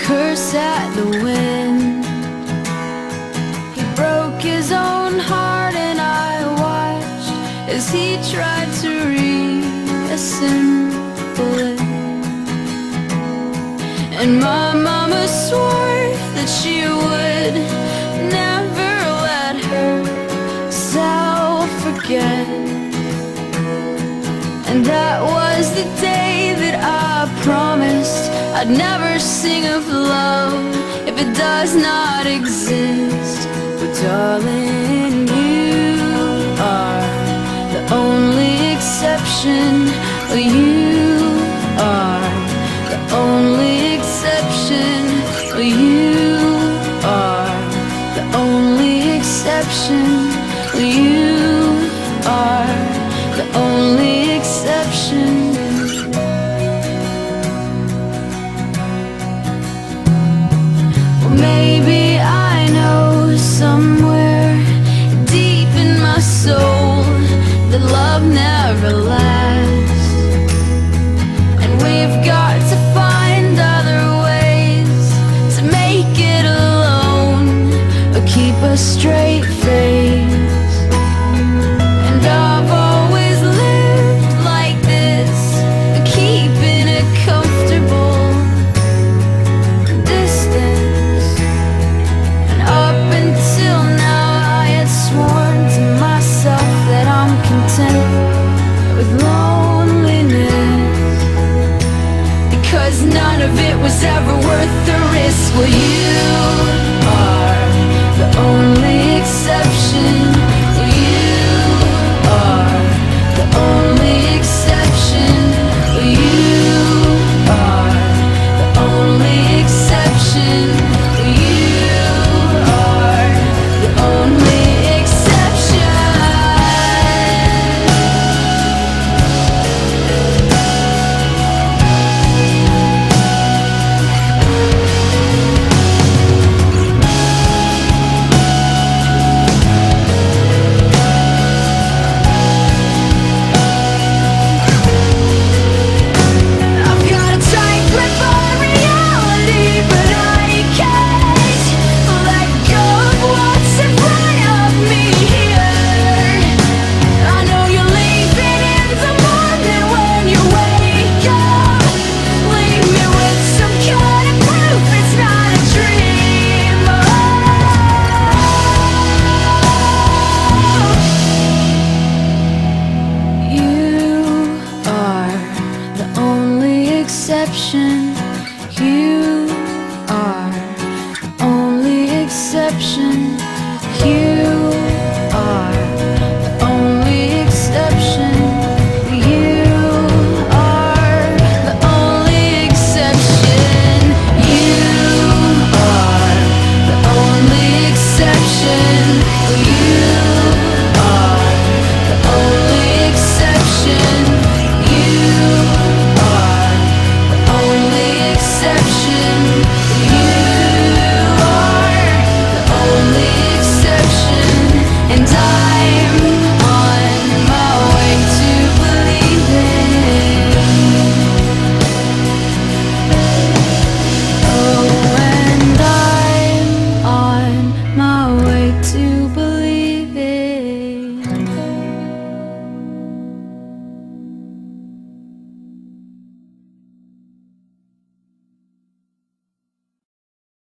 curse at the wind. He broke his own heart and I watched as he tried to reassemble it. And my mama swore that she would never let herself forget. And that was the day that I promised I'd never sing of love if it does not exist. But darling, you are the only exception. You are the only exception. You are the only exception. You are the only exception. Well, maybe I know somewhere deep in my soul that love never lasts, and we've got to find other ways to make it alone or keep a straight face. And I've always lived like this, keeping a comfortable distance. And up until now I had sworn to myself that I'm content with loneliness, because none of it was ever worth the risk. Well, you are the only exception. You are the only exception. You are the only exception. You are the only exception. I've got a tight grip on reality, but I can't let go of what's in front of me here. I know you're leaving in the morning when you wake up. Leave me with some kind of proof it's not a dream. You are the only exception. You are the only exception.